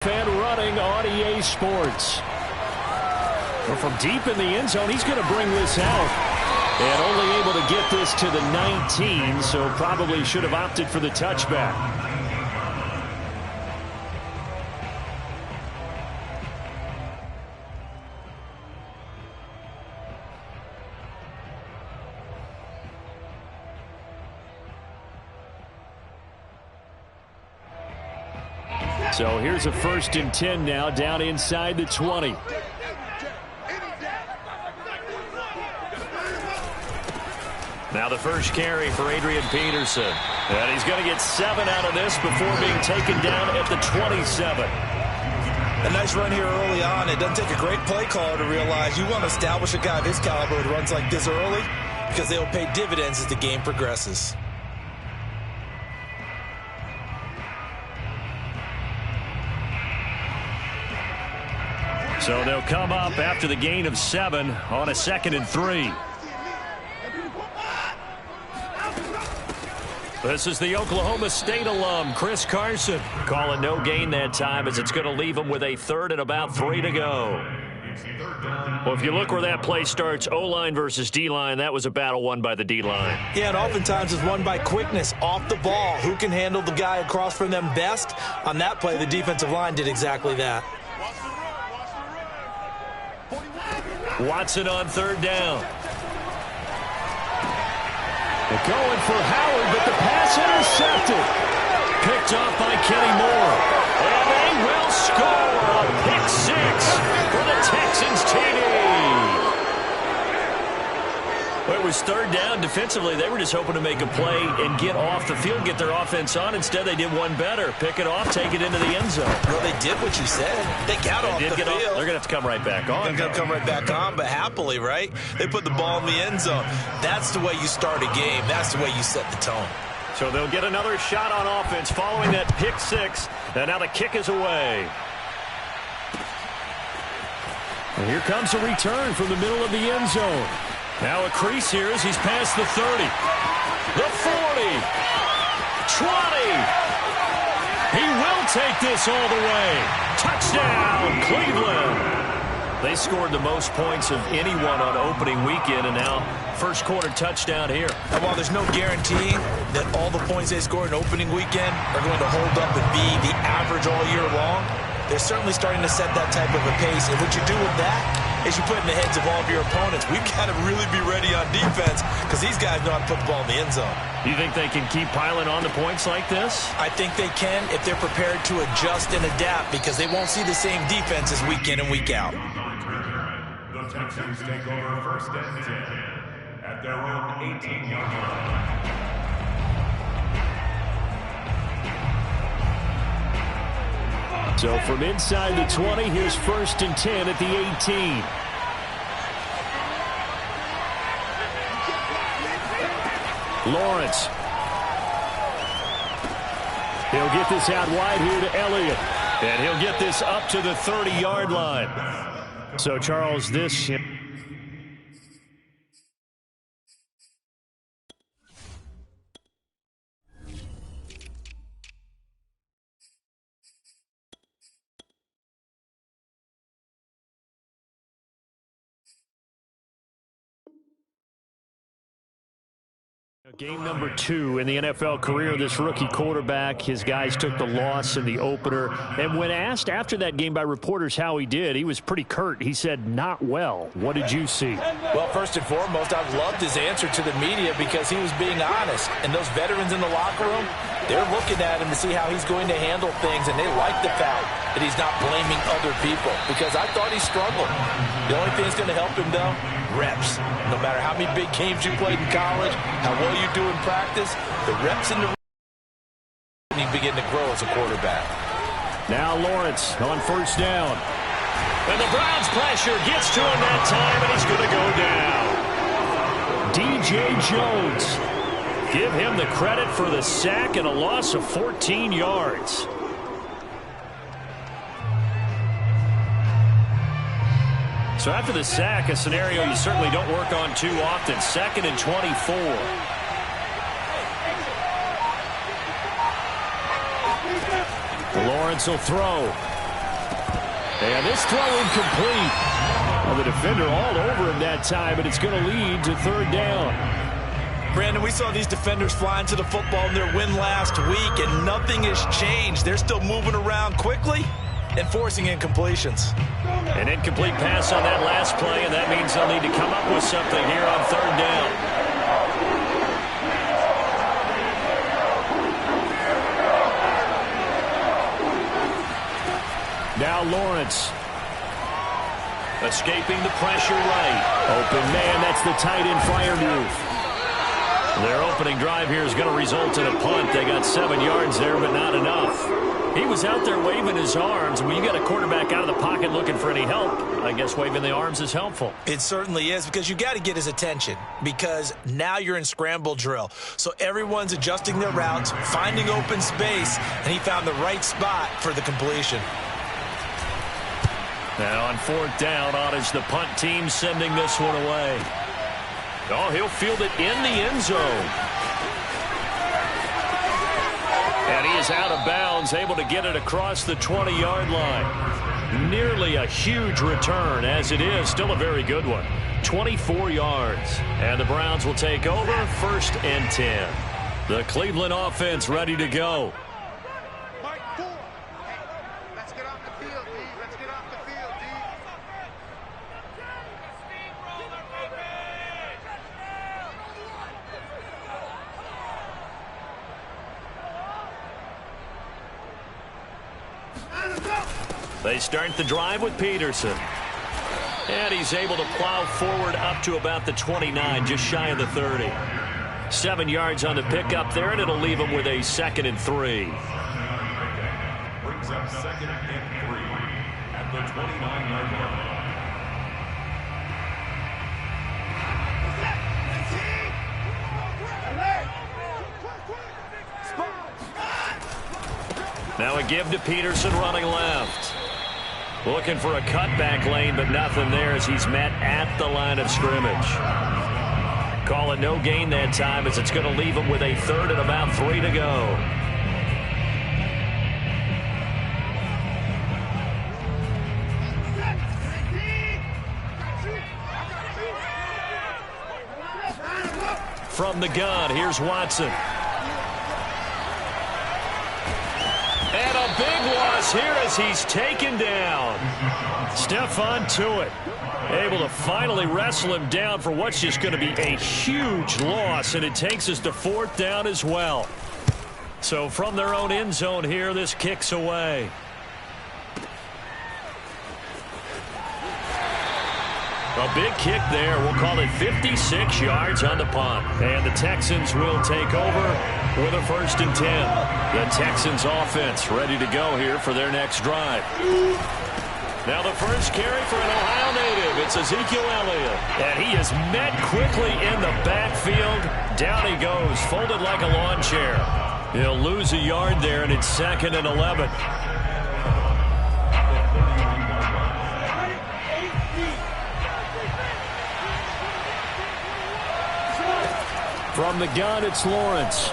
Fan running on EA Sports. Well, from deep in the end zone, he's going to bring this out. And only able to get this to the 19, so probably should have opted for the touchback. So here's a 1st and 10 now, down inside the 20. Now the first carry for Adrian Peterson. And he's going to get 7 out of this before being taken down at the 27. A nice run here early on. It doesn't take a great play caller to realize you want to establish a guy of his caliber who runs like this early because they'll pay dividends as the game progresses. So they'll come up after the gain of 7 on a 2nd and 3. This is the Oklahoma State alum, Chris Carson, calling no gain that time as it's going to leave him with a 3rd and about 3 to go. Well, if you look where that play starts, O-line versus D-line, that was a battle won by the D-line. Yeah, and oftentimes it's won by quickness off the ball. Who can handle the guy across from them best? On that play, the defensive line did exactly that. Watson on 3rd down. They're going for Howard, but the pass intercepted. Picked off by Kenny Moore. And they will score a pick 6 for the Texans TD. Well, it was 3rd down. Defensively, they were just hoping to make a play and get off the field, get their offense on. Instead, they did one better. Pick it off, take it into the end zone. Well, they did what you said. They got off the field. They're going to have to come right back on. They're going to come right back on, but happily, right? They put the ball in the end zone. That's the way you start a game. That's the way you set the tone. So they'll get another shot on offense following that pick 6. And now the kick is away. And here comes a return from the middle of the end zone. Now a crease here as he's past the 30. The 40. 20. He will take this all the way. Touchdown, Cleveland. They scored the most points of anyone on opening weekend, and now first quarter touchdown here. And while there's no guarantee that all the points they scored in opening weekend are going to hold up and be the average all year long, they're certainly starting to set that type of a pace. And what you do with that is you put in the heads of all of your opponents, we've got to really be ready on defense because these guys know how to put the ball in the end zone. You think they can keep piling on the points like this? I think they can if they're prepared to adjust and adapt because they won't see the same defenses week in and week out. The Texans take over 1st and 10 at their own 18-yard line. So from inside the 20, here's 1st and 10 at the 18. Lawrence. He'll get this out wide here to Elliott. And he'll get this up to the 30-yard line. So, Charles, this... Game number 2 in the NFL career of this rookie quarterback. His guys took the loss in the opener. And when asked after that game by reporters how he did, he was pretty curt. He said, not well. What did you see? Well, first and foremost, I've loved his answer to the media because he was being honest. And those veterans in the locker room, they're looking at him to see how he's going to handle things. And they like the fact that he's not blaming other people because I thought he struggled. The only thing that's going to help him, though, reps. No matter how many big games you played in college, how well you do in practice, the reps in the you begin to grow as a quarterback. Now Lawrence on 1st down. And the Browns pressure gets to him that time, and he's going to go down. DJ Jones. Give him the credit for the sack and a loss of 14 yards. So after the sack, a scenario you certainly don't work on too often. 2nd and 24. Lawrence will throw. And this throw incomplete. Well, the defender all over him that time, but it's going to lead to third down. Brandon, we saw these defenders flying to the football in their win last week, and nothing has changed. They're still moving around quickly and forcing incompletions. An incomplete pass on that last play, and that means they'll need to come up with something here on third down. Now Lawrence. Escaping the pressure right. Open man, that's the tight end Freiermuth. Their opening drive here is going to result in a punt. They got 7 yards there, but not enough. He was out there waving his arms. When you got a quarterback out of the pocket looking for any help, I guess waving the arms is helpful. It certainly is, because you got to get his attention, because now you're in scramble drill. So everyone's adjusting their routes, finding open space, and he found the right spot for the completion. Now on fourth down, on is the punt team sending this one away. Oh, he'll field it in the end zone. And he is out of bounds, able to get it across the 20-yard line. Nearly a huge return, as it is still a very good one. 24 yards. And the Browns will take over, 1st and 10. The Cleveland offense ready to go. They start the drive with Peterson. And he's able to plow forward up to about the 29, just shy of the 30. 7 yards on the pickup there, and it'll leave him with a 2nd and 3. Brings up 2nd and 3 at the 29-yard line. Now a give to Peterson running left. Looking for a cutback lane, but nothing there as he's met at the line of scrimmage. Call it no gain that time, as it's going to leave him with a 3rd and about 3 to go. From the gun, here's Watson. And a big loss here as he's taken down. Stephon Tuitt able to finally wrestle him down for what's just going to be a huge loss, and it takes us to 4th down as well. So from their own end zone here, this kicks away. A big kick there. We'll call it 56 yards on the punt. And the Texans will take over with a 1st and 10. The Texans offense ready to go here for their next drive. Now the first carry for an Ohio native. It's Ezekiel Elliott. And he is met quickly in the backfield. Down he goes, folded like a lawn chair. He'll lose a yard there, and it's 2nd and 11. From the gun, it's Lawrence.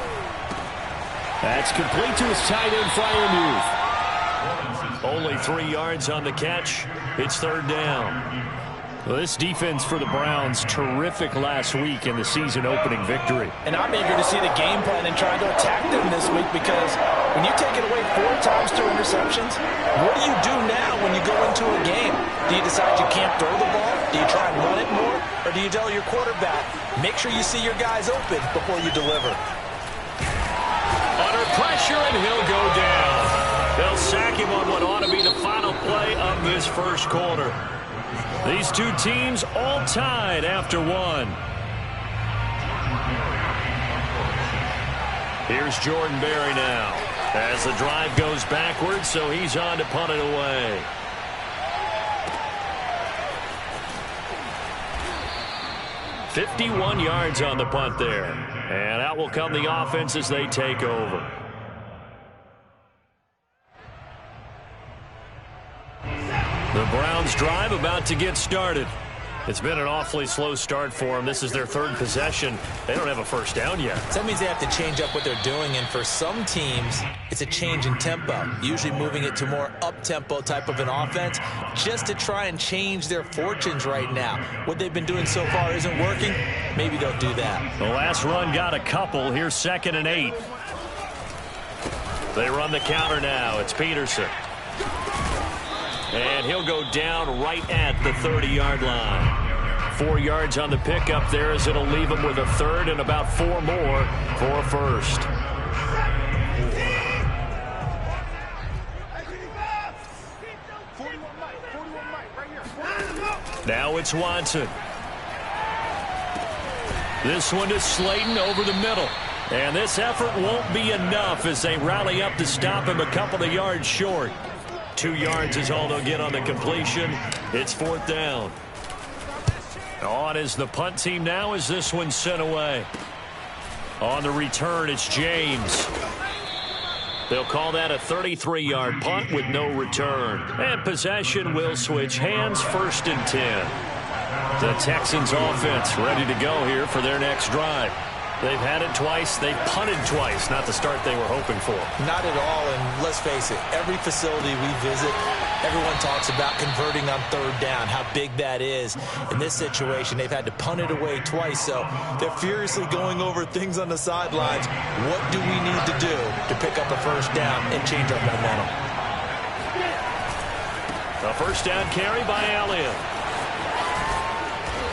That's complete to his tight end, Freiermuth. Only 3 yards on the catch. It's 3rd down. Well, this defense for the Browns, terrific last week in the season-opening victory. And I'm eager to see the game plan and try to attack them this week, because when you take it away 4 times to interceptions, what do you do now when you go into a game? Do you decide you can't throw the ball? Do you try and run it more? Or do you tell your quarterback, make sure you see your guys open before you deliver? Under pressure, and he'll go down. They'll sack him on what ought to be the final play of this first quarter. These two teams all tied after 1. Here's Jordan Berry now as the drive goes backwards, so he's on to punt it away. "51 yards on the punt there. And out will come the offense as they take over. The Browns drive about to get started. It's been an awfully slow start for them. This is their third possession. They don't have a first down yet. So that means they have to change up what they're doing, and for some teams, it's a change in tempo, usually moving it to more up-tempo type of an offense just to try and change their fortunes right now. What they've been doing so far isn't working. Maybe they'll do that. The last run got a couple. Here's 2nd and 8. They run the counter now. It's Peterson. And he'll go down right at the 30-yard line. 4 yards on the pickup there as it'll leave him with a third and about 4 more for a first. Now it's Watson. This one to Slayton over the middle. And this effort won't be enough as they rally up to stop him a couple of yards short. 2 yards is all they'll get on the completion. It's 4th down. On is the punt team now as this one's sent away. On the return, it's James. They'll call that a 33-yard punt with no return. And possession will switch hands, 1st and 10. The Texans offense ready to go here for their next drive. They've had it twice. They've punted twice. Not the start they were hoping for. Not at all, and let's face it, every facility we visit, everyone talks about converting on 3rd down, how big that is. In this situation, they've had to punt it away twice, so they're furiously going over things on the sidelines. What do we need to do to pick up a 1st down and change our momentum? A 1st down carry by Elliott.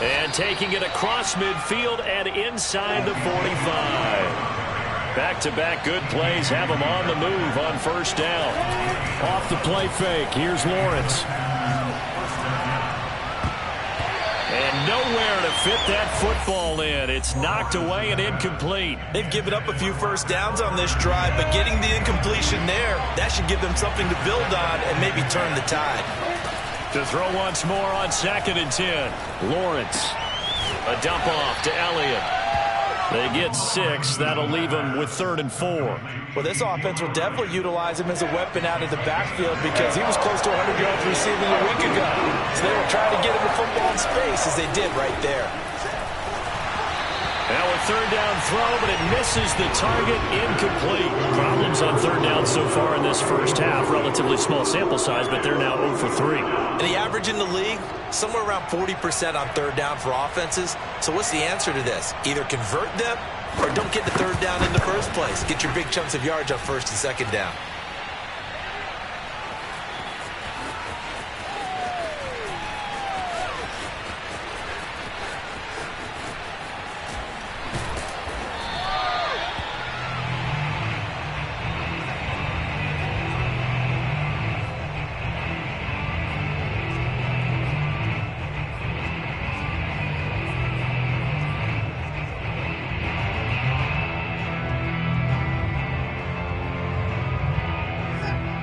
And taking it across midfield and inside the 45. Back-to-back good plays have them on the move on 1st down. Off the play fake, here's Lawrence. And nowhere to fit that football in. It's knocked away and incomplete. They've given up a few 1st downs on this drive, but getting the incompletion there, that should give them something to build on and maybe turn the tide. To throw once more on 2nd and 10. Lawrence. A dump off to Elliott. They get 6. That'll leave them with 3rd and 4. Well, this offense will definitely utilize him as a weapon out of the backfield because he was close to 100 yards receiving a week ago. So they will try to get him the football in space as they did right there. Now a 3rd down throw, but it misses the target, incomplete. Problems on 3rd down so far in this first half. Relatively small sample size, but they're now 0 for 3. And the average in the league, somewhere around 40% on 3rd down for offenses. So what's the answer to this? Either convert them or don't get the 3rd down in the first place. Get your big chunks of yards on 1st and 2nd down.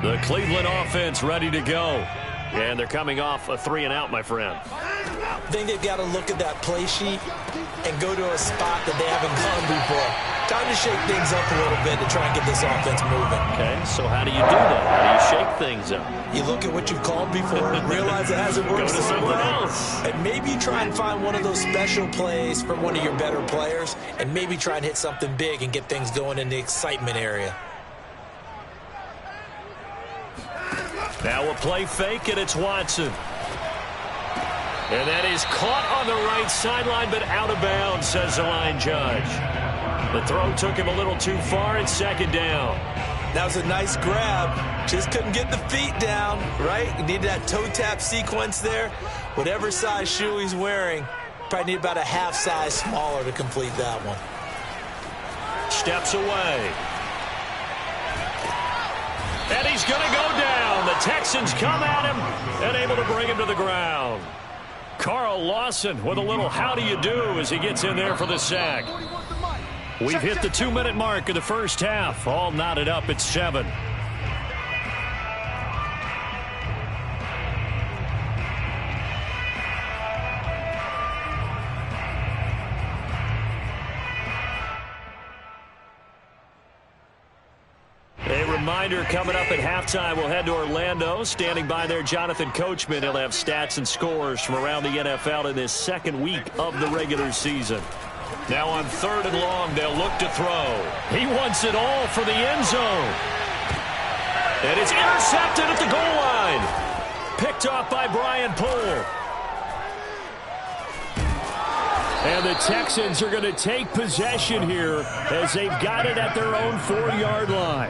The Cleveland offense ready to go. And they're coming off a 3-and-out, my friend. I think they've got to look at that play sheet and go to a spot that they haven't gone before. Time to shake things up a little bit to try and get this offense moving. Okay, so how do you do that? How do you shake things up? You look at what you've called before, realize it hasn't worked Go to so something well, else. and maybe try and find one of those special plays from one of your better players, and maybe try and hit something big and get things going in the excitement area. Now a play fake, and it's Watson. And that is caught on the right sideline, but out of bounds, says the line judge. The throw took him a little too far. It's 2nd down. That was a nice grab. Just couldn't get the feet down, right? You needed that toe tap sequence there. Whatever size shoe he's wearing, probably need about a half size smaller to complete that one. Steps away. And he's going to go down. The Texans come at him and able to bring him to the ground. Carl Lawson with a little how do you do as he gets in there for the sack. We've hit the 2-minute mark of the first half. All knotted up at 7. They reminder, coming up at halftime, we'll head to Orlando. Standing by there, Jonathan Coachman. He'll have stats and scores from around the NFL in this second week of the regular season. Now on 3rd and long, they'll look to throw. He wants it all for the end zone. And it's intercepted at the goal line. Picked off by Brian Poole. And the Texans are going to take possession here as they've got it at their own 4-yard line.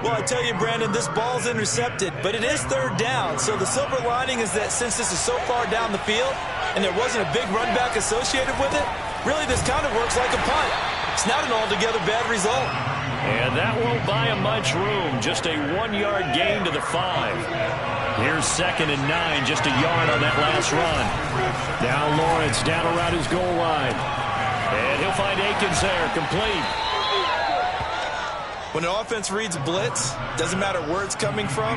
Well, I tell you, Brandon, this ball's intercepted, but it is 3rd down. So the silver lining is that since this is so far down the field and there wasn't a big run back associated with it, really this kind of works like a punt. It's not an altogether bad result. And that won't buy him much room. Just a 1-yard gain to the 5. Here's 2nd and 9, just a yard on that last run. Now Lawrence down around his goal line. And he'll find Akins there, complete. When an offense reads blitz, doesn't matter where it's coming from,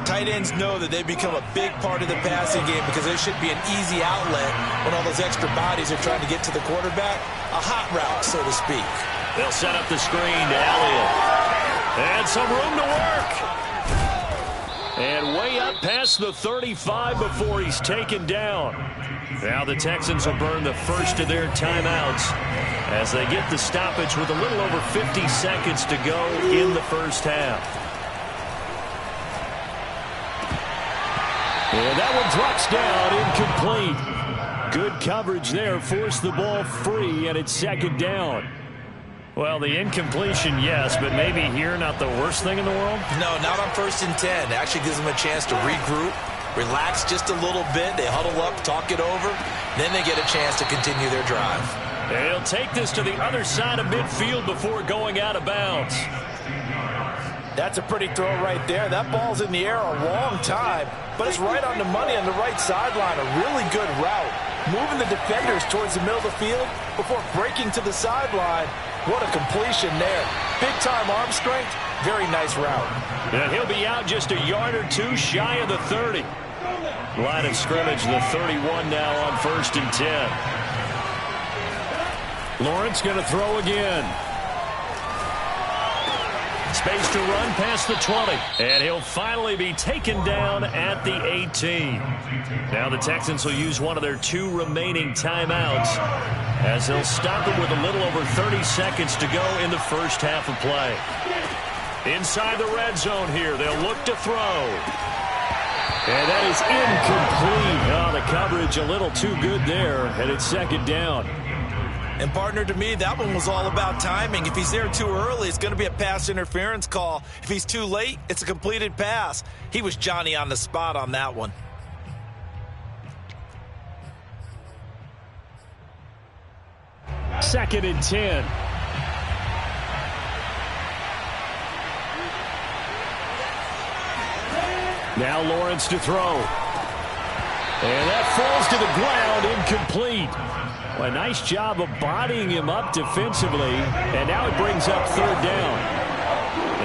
tight ends know that they become a big part of the passing game because there should be an easy outlet when all those extra bodies are trying to get to the quarterback. A hot route, so to speak. They'll set up the screen to Elliott. And some room to work. And way up past the 35 before he's taken down. Now the Texans will burn the first of their timeouts as they get the stoppage with a little over 50 seconds to go in the first half. And that one drops down, incomplete. Good coverage there, forced the ball free, and it's 2nd down. Well, the incompletion, yes, but maybe here not the worst thing in the world? No, not on 1st and 10. It actually gives them a chance to regroup, relax just a little bit. They huddle up, talk it over. Then they get a chance to continue their drive. They'll take this to the other side of midfield before going out of bounds. That's a pretty throw right there. That ball's in the air a long time, but it's right on the money on the right sideline. A really good route. Moving the defenders towards the middle of the field before breaking to the sideline. What a completion there. Big-time arm strength. Very nice route. And he'll be out just a yard or two shy of the 30. Line of scrimmage, the 31 now on 1st and 10. Lawrence going to throw again. Space to run past the 20. And he'll finally be taken down at the 18. Now the Texans will use one of their 2 remaining timeouts as they'll stop it with a little over 30 seconds to go in the first half of play. Inside the red zone here, they'll look to throw. And that is incomplete. Oh, the coverage a little too good there, and it's 2nd down. And, partner, to me, that one was all about timing. If he's there too early, it's going to be a pass interference call. If he's too late, it's a completed pass. He was Johnny on the spot on that one. Second and 10. Now Lawrence to throw. And that falls to the ground, incomplete. Well, a nice job of bodying him up defensively, and now it brings up 3rd down.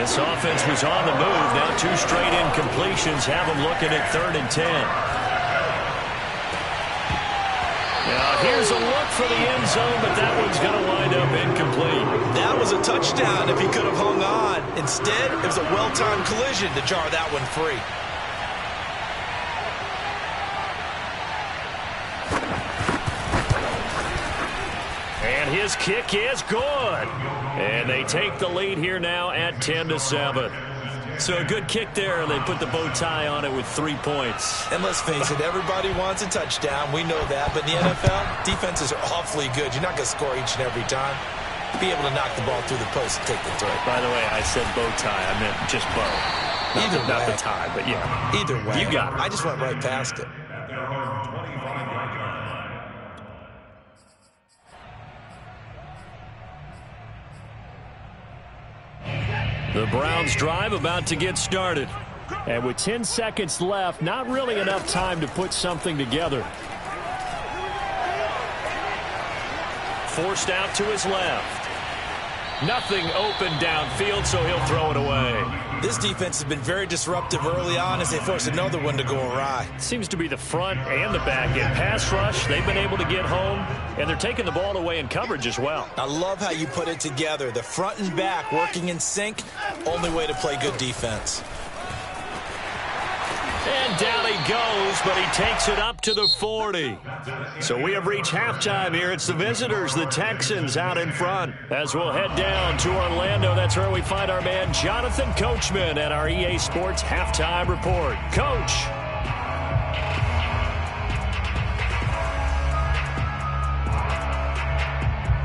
This offense was on the move. Now 2 straight incompletions have them looking at 3rd and 10. Now here's a look for the end zone, but that one's going to wind up incomplete. That was a touchdown if he could have hung on. Instead, it was a well-timed collision to jar that one free. And his kick is good. And they take the lead here now at 10-7. So a good kick there, and they put the bow tie on it with 3 points. And let's face it, everybody wants a touchdown. We know that. But in the NFL, defenses are awfully good. You're not going to score each and every time. Be able to knock the ball through the post and take the throw. By the way, I said bow tie. I meant just bow. Not the tie, but yeah. Either way. You got it. I just went right past it. The Browns drive about to get started. And with 10 seconds left, not really enough time to put something together. Forced out to his left. Nothing open downfield, so he'll throw it away. This defense has been very disruptive early on as they force another one to go awry. Seems to be the front and the back end. Pass rush, they've been able to get home, and they're taking the ball away in coverage as well. I love how you put it together. The front and back working in sync, only way to play good defense. And down he goes, but he takes it up to the 40. So we have reached halftime here. It's the visitors, the Texans, out in front. As we'll head down to Orlando, that's where we find our man Jonathan Coachman at our EA Sports Halftime Report. Coach.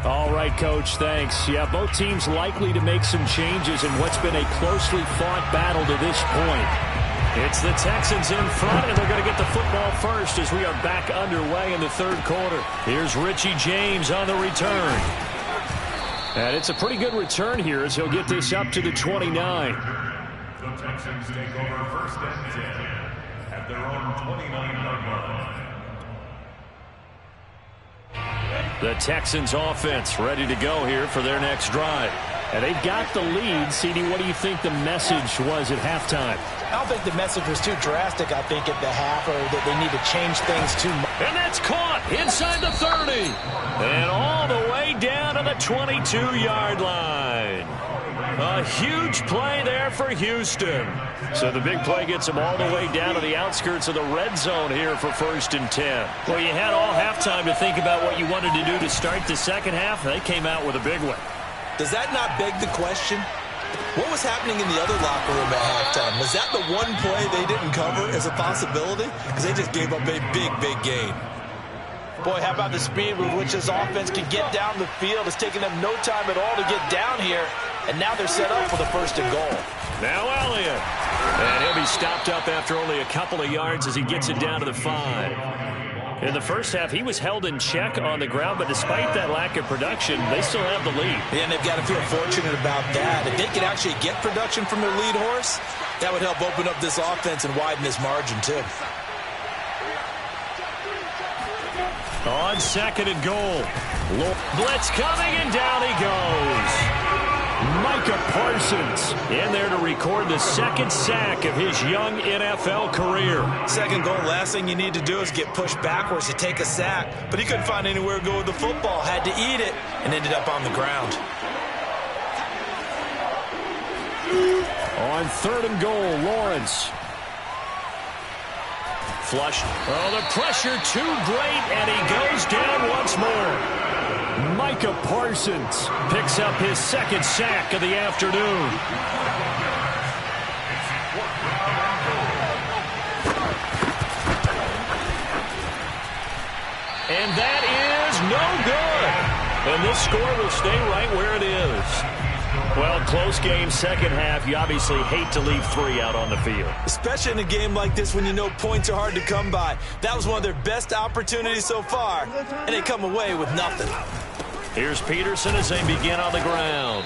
All right, Coach, thanks. Yeah, both teams likely to make some changes in what's been a closely fought battle to this point. It's the Texans in front, and they're going to get the football first as we are back underway in the third quarter. Here's Richie James on the return. And it's a pretty good return here as he'll get this up to the 29. The Texans take over first and 10 at their own 29-yard line. The Texans offense ready to go here for their next drive. And they've got the lead. CD, what do you think the message was at halftime? I don't think the message was too drastic, I think, at the half, or that they need to change things too much. And that's caught inside the 30. And all the way down to the 22-yard line. A huge play there for Houston. So the big play gets them all the way down to the outskirts of the red zone here for first and 10. Well, you had all halftime to think about what you wanted to do to start the second half. They came out with a big one. Does that not beg the question? What was happening in the other locker room at halftime? Was that the one play they didn't cover as a possibility? Because they just gave up a big, big gain. Boy, how about the speed with which this offense can get down the field? It's taken them no time at all to get down here. And now they're set up for the first and goal. Now Elliott. And he'll be stopped up after only a couple of yards as he gets it down to the 5. In the first half, he was held in check on the ground, but despite that lack of production, they still have the lead. Yeah, and they've got to feel fortunate about that. If they could actually get production from their lead horse, that would help open up this offense and widen this margin, too. On second and goal. Blitz coming, and down he goes. Micah Parsons in there to record the second sack of his young NFL career. Second goal, last thing you need to do is get pushed backwards to take a sack. But he couldn't find anywhere to go with the football. Had to eat it and ended up on the ground. On third and goal, Lawrence. Flush. Oh, the pressure too great, and he goes down once more. Micah Parsons picks up his second sack of the afternoon. And that is no good. And this score will stay right where it is. Well, close game, second half. You obviously hate to leave 3 out on the field. Especially in a game like this when you know points are hard to come by. That was one of their best opportunities so far, and they come away with nothing. Here's Peterson as they begin on the ground.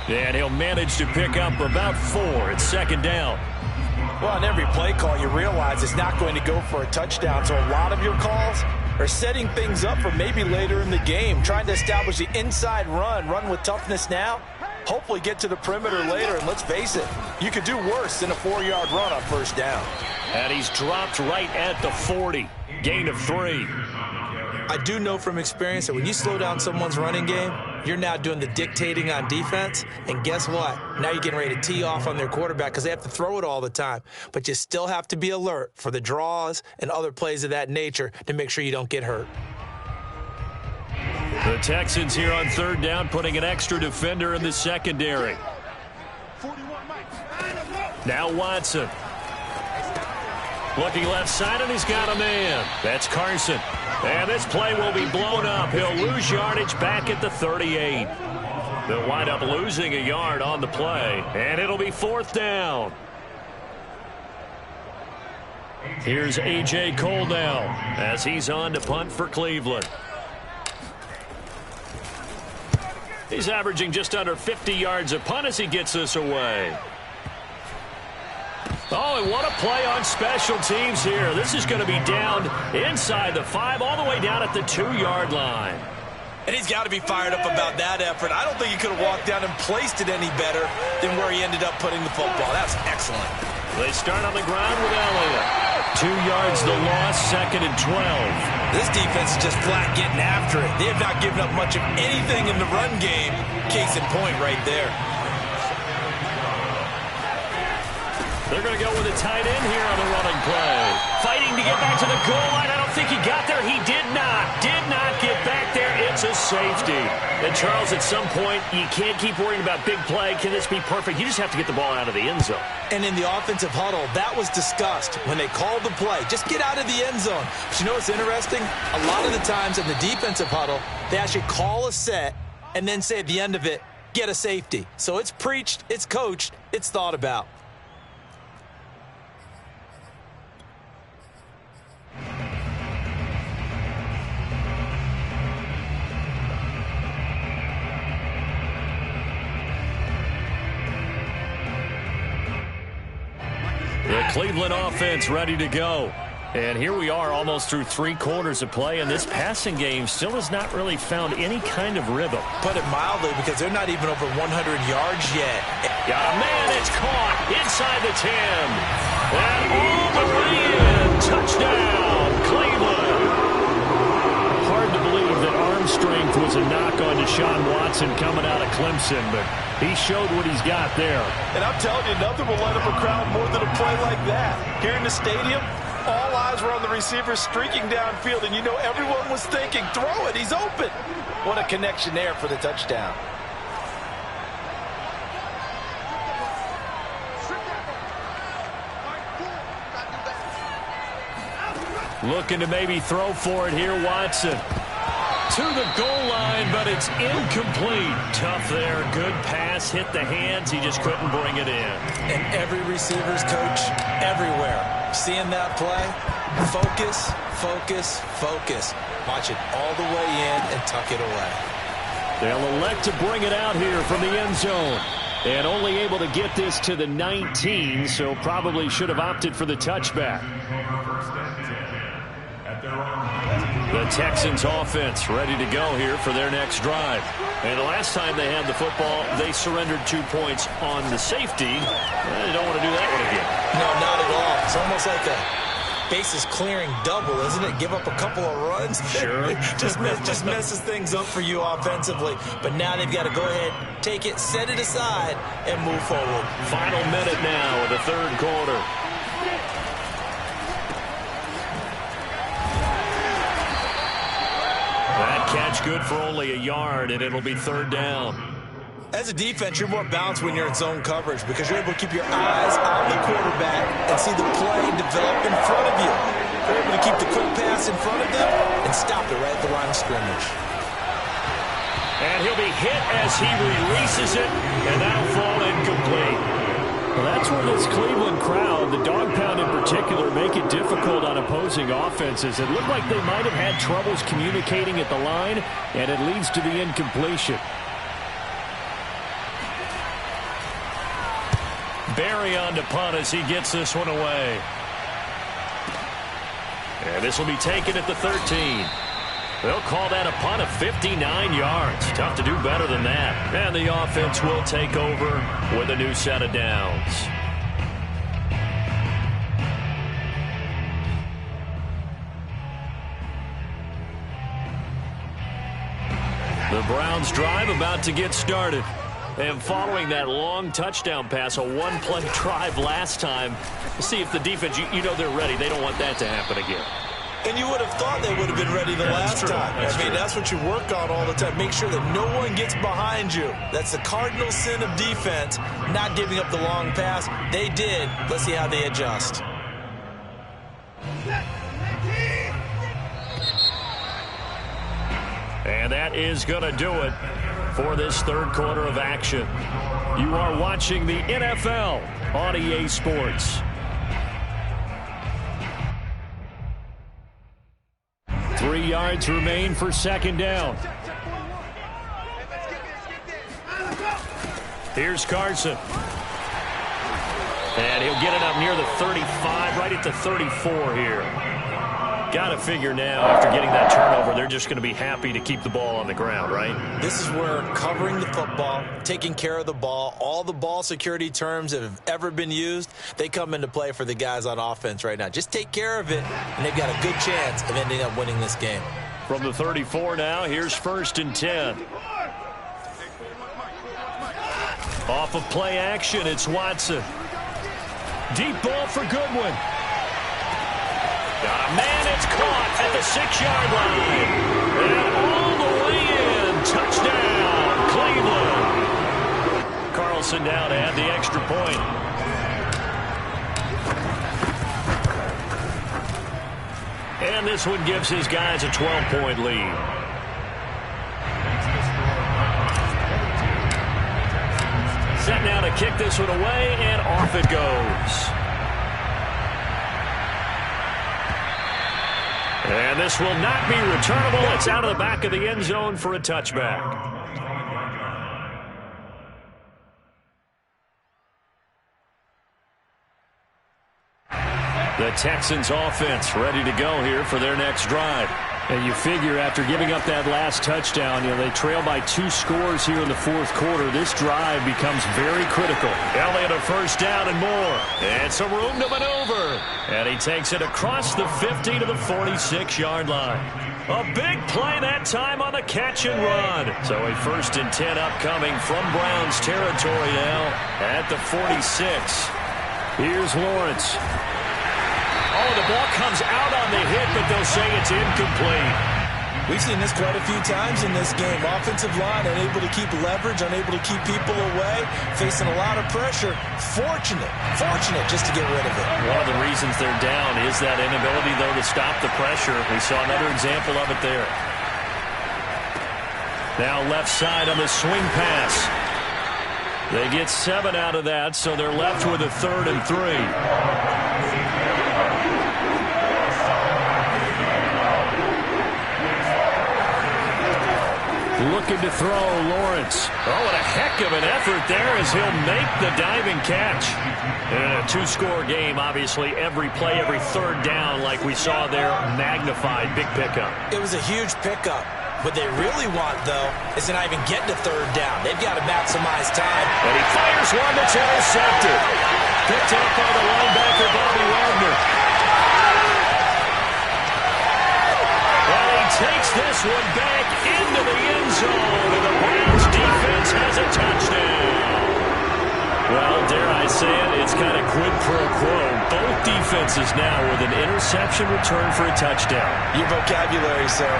And he'll manage to pick up about 4. It's second down. Well, on every play call, you realize it's not going to go for a touchdown, so a lot of your calls are setting things up for maybe later in the game, trying to establish the inside run with toughness now, hopefully get to the perimeter later, and let's face it, you could do worse than a 4-yard run on first down. And he's dropped right at the 40, gain of 3. I do know from experience that when you slow down someone's running game, you're now doing the dictating on defense, and guess what? Now you're getting ready to tee off on their quarterback because they have to throw it all the time. But you still have to be alert for the draws and other plays of that nature to make sure you don't get hurt. The Texans here on third down, putting an extra defender in the secondary. Now Watson. Looking left side, and he's got a man. That's Carson. And this play will be blown up. He'll lose yardage back at the 38. They'll wind up losing a yard on the play, and it'll be fourth down. Here's A.J. Cole now as he's on to punt for Cleveland. He's averaging just under 50 yards a punt as he gets this away. Oh, and what a play on special teams here. This is going to be down inside the 5, all the way down at the 2-yard line. And he's got to be fired up about that effort. I don't think he could have walked down and placed it any better than where he ended up putting the football. That's excellent. They start on the ground with Elliott. 2 yards the loss, 2nd and 12. This defense is just flat getting after it. They have not given up much of anything in the run game. Case in point right there. They're going to go with a tight end here on the running play. Fighting to get back to the goal line. I don't think he got there. He did not. Did not get back there. It's a safety. And, Charles, at some point, you can't keep worrying about big play. Can this be perfect? You just have to get the ball out of the end zone. And in the offensive huddle, that was discussed when they called the play. Just get out of the end zone. But you know what's interesting? A lot of the times in the defensive huddle, they actually call a set and then say at the end of it, get a safety. So it's preached, it's coached, it's thought about. The Cleveland offense ready to go. And here we are almost through 3 quarters of play, and this passing game still has not really found any kind of rhythm. Put it mildly, because they're not even over 100 yards yet. Got a man, it's caught inside the 10. And all the way in. Touchdown, Cleveland. Hard to believe that arm strength was a knock on Deshaun Watson coming out of Clemson, but he showed what he's got there. And I'm telling you, nothing will light up a crowd more than a play like that. Here in the stadium, all eyes were on the receiver streaking downfield, and you know everyone was thinking, throw it, he's open. What a connection there for the touchdown. Looking to maybe throw for it here, Watson. To the goal line, but it's incomplete. Tough there. Good pass. Hit the hands. He just couldn't bring it in. And every receiver's coach everywhere. Seeing that play, focus, focus, focus. Watch it all the way in and tuck it away. They'll elect to bring it out here from the end zone. And only able to get this to the 19, so probably should have opted for the touchback. The Texans offense ready to go here for their next drive. And the last time they had the football, they surrendered 2 points on the safety. They don't want to do that one again. No, not at all. It's almost like a bases clearing double, isn't it? Give up a couple of runs. Sure. just messes things up for you offensively. But now they've got to go ahead, take it, set it aside, and move forward. Final minute now of the 3rd quarter. That catch good for only a yard, and it'll be 3rd down. As a defense, you're more balanced when you're in zone coverage because you're able to keep your eyes on the quarterback and see the play develop in front of you. You're able to keep the quick pass in front of them and stop it right at the line of scrimmage. And he'll be hit as he releases it, and that'll fall incomplete. Well, that's where this Cleveland crowd, the dog pound in particular, make it difficult on opposing offenses. It looked like they might have had troubles communicating at the line, and it leads to the incompletion. Barry on to punt as he gets this one away. And this will be taken at the 13. They'll call that a punt of 59 yards. Tough to do better than that. And the offense will take over with a new set of downs. The Browns drive about to get started. And following that long touchdown pass, a one-play drive last time, see if the defense, you know they're ready. They don't want that to happen again. And you would have thought they would have been ready the last time. I mean, that's what you work on all the time. Make sure that no one gets behind you. That's the cardinal sin of defense, not giving up the long pass. They did. Let's see how they adjust. And that is going to do it for this 3rd quarter of action. You are watching the NFL on EA Sports. 3 yards remain for 2nd down. Here's Carson. And he'll get it up near the 35, right at the 34 here. Got to figure now, after getting that turnover, they're just going to be happy to keep the ball on the ground, right? This is where covering the football, taking care of the ball, all the ball security terms that have ever been used, they come into play for the guys on offense right now. Just take care of it, and they've got a good chance of ending up winning this game. From the 34 now, here's 1st and 10. Off of play action, it's Watson. Deep ball for Goodwin. Got a man, it's caught at the 6-yard line. And all the way in. Touchdown, Cleveland. Carlson now to add the extra point. And this one gives his guys a 12-point lead. Set now to kick this one away, and off it goes. And this will not be returnable. It's out of the back of the end zone for a touchback. The Texans offense ready to go here for their next drive. And you figure after giving up that last touchdown, they trail by 2 scores here in the 4th quarter. This drive becomes very critical. Elliott a first down and more. And some room to maneuver. And he takes it across the 50 to the 46-yard line. A big play that time on the catch and run. So a 1st and 10 upcoming from Browns territory now at the 46. Here's Lawrence. Oh, the ball comes out on the hit, but they'll say it's incomplete. We've seen this quite a few times in this game. Offensive line unable to keep leverage, unable to keep people away, facing a lot of pressure. Fortunate just to get rid of it. One of the reasons they're down is that inability, though, to stop the pressure. We saw another example of it there. Now left side on the swing pass. They get 7 out of that, so they're left with a 3rd and 3. Looking to throw, Lawrence. Oh, what a heck of an effort there as he'll make the diving catch. In a 2-score game, obviously, every play, every 3rd down, like we saw there, magnified. Big pickup. It was a huge pickup. What they really want, though, is to not even get to 3rd down. They've got to maximize time. And he fires one that's intercepted. Picked up by the linebacker, Bobby Wagner. And he takes this one back into the end zone, and the Browns defense has a touchdown. Well, dare I say it, it's kind of quid pro quo. Both defenses now with an interception return for a touchdown. Your vocabulary, sir.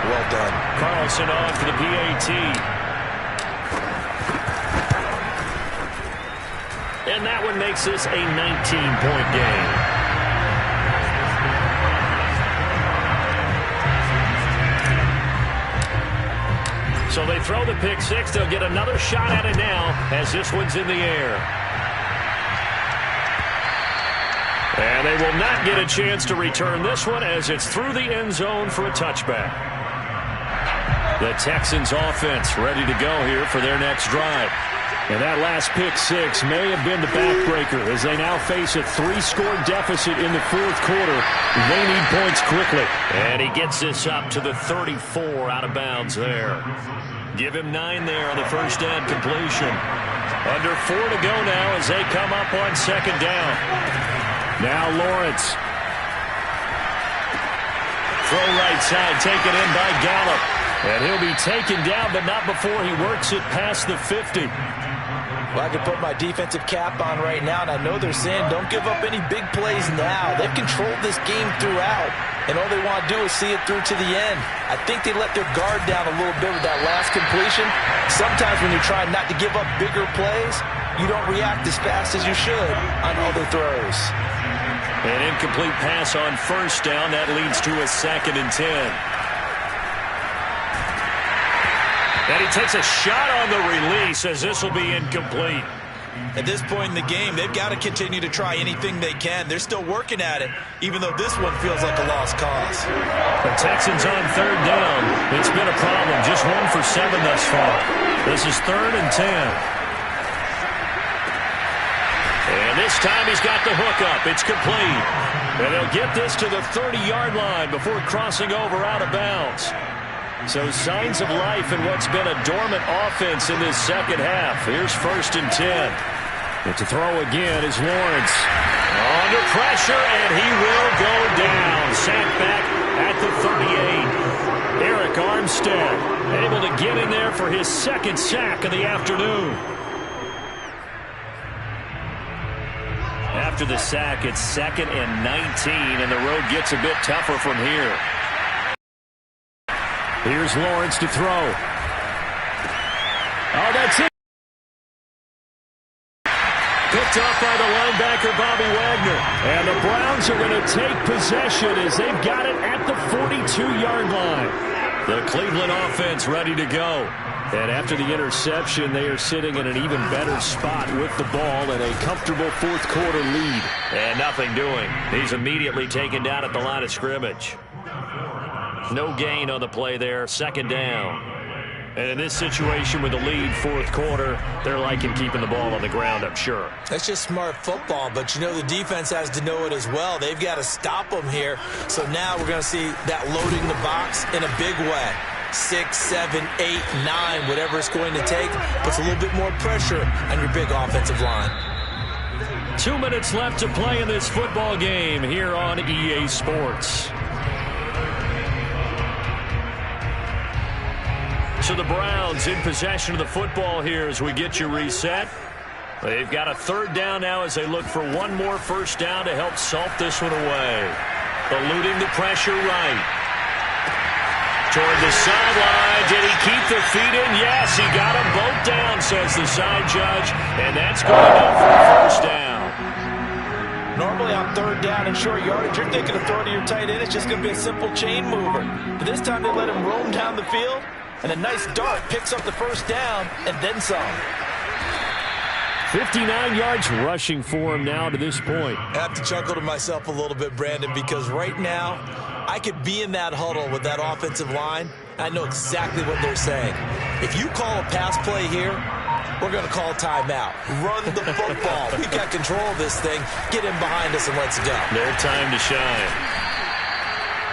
Well done. Carlson on for the PAT. And that one makes this a 19-point game. So they throw the pick 6. They'll get another shot at it now as this one's in the air. And they will not get a chance to return this one as it's through the end zone for a touchback. The Texans offense ready to go here for their next drive. And that last pick 6 may have been the backbreaker as they now face a 3-score deficit in the 4th quarter. They need points quickly. And he gets this up to the 34 out of bounds there. Give him 9 there on the first down completion. Under 4 to go now as they come up on 2nd down. Now Lawrence. Throw right side, taken in by Gallup. And he'll be taken down, but not before he works it past the 50. Well, I can put my defensive cap on right now, and I know they're saying don't give up any big plays now. They've controlled this game throughout, and all they want to do is see it through to the end. I think they let their guard down a little bit with that last completion. Sometimes when you're trying not to give up bigger plays, you don't react as fast as you should on other throws. An incomplete pass on first down. That leads to a 2nd and 10. And he takes a shot on the release as this will be incomplete. At this point in the game, they've got to continue to try anything they can. They're still working at it, even though this one feels like a lost cause. The Texans on 3rd down. It's been a problem. Just 1 for 7 thus far. This is 3rd and 10. And This time he's got the hook up. It's complete. And they'll get this to the 30-yard line before crossing over out of bounds. So signs of life in what's been a dormant offense in this second half. Here's 1st and 10. But to throw again is Lawrence. Under pressure, and he will go down. Sacked back at the 38. Eric Armstead able to get in there for his second sack of the afternoon. After the sack, it's 2nd and 19, and the road gets a bit tougher from here. Here's Lawrence to throw. Oh, that's it. Picked off by the linebacker, Bobby Wagner. And the Browns are going to take possession as they've got it at the 42-yard line. The Cleveland offense ready to go. And after the interception, they are sitting in an even better spot with the ball and a comfortable fourth-quarter lead. And nothing doing. He's immediately taken down at the line of scrimmage. No gain on the play there. 2nd down. And in this situation with the lead, fourth quarter, they're liking keeping the ball on the ground, I'm sure. That's just smart football, but you know the defense has to know it as well. They've got to stop them here. So now we're going to see that loading the box in a big way. 6, 7, 8, 9, whatever it's going to take, puts a little bit more pressure on your big offensive line. 2 minutes left to play in this football game here on EA Sports. So the Browns in possession of the football here as we get you reset. They've got a 3rd down now as they look for one more first down to help salt this one away. Eluding the pressure right. Toward the sideline. Did he keep the feet in? Yes, he got them both down, says the side judge. And that's going to go for a first down. Normally on 3rd down and short yardage, you're thinking of throwing to your tight end. It's just going to be a simple chain mover. But this time they let him roam down the field. And a nice dart picks up the first down and then some. 59 yards rushing for him now to this point. I have to chuckle to myself a little bit, Brandon, because right now I could be in that huddle with that offensive line. I know exactly what they're saying. If you call a pass play here, we're going to call timeout. Run the football. We've got control of this thing. Get in behind us and let's go. Their time to shine.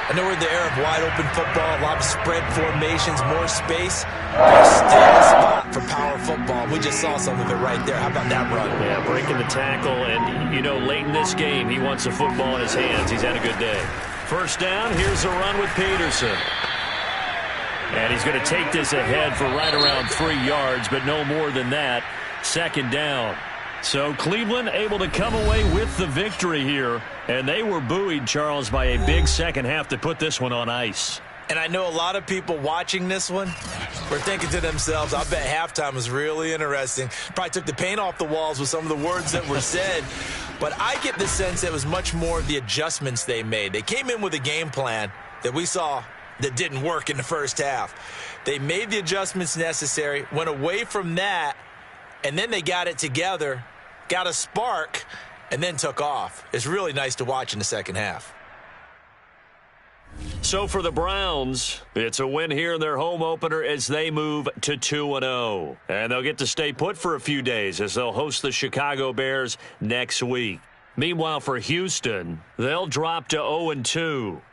I know we're in the era of wide-open football, a lot of spread formations, more space. There's still a spot for power football. We just saw some of it right there. How about that run? Yeah, breaking the tackle, and, you know, late in this game, he wants the football in his hands. He's had a good day. First down, here's a run with Peterson. And he's going to take this ahead for right around 3 yards, but no more than that. 2nd down. So Cleveland able to come away with the victory here. And they were buoyed, Charles, by a big second half to put this one on ice. And I know a lot of people watching this one were thinking to themselves, I bet halftime was really interesting. Probably took the paint off the walls with some of the words that were said. But I get the sense it was much more the adjustments they made. They came in with a game plan that we saw that didn't work in the first half. They made the adjustments necessary, went away from that, and then they got it together, got a spark, and then took off. It's really nice to watch in the second half. So for the Browns, it's a win here in their home opener as they move to 2-0. And they'll get to stay put for a few days as they'll host the Chicago Bears next week. Meanwhile, for Houston, they'll drop to 0-2.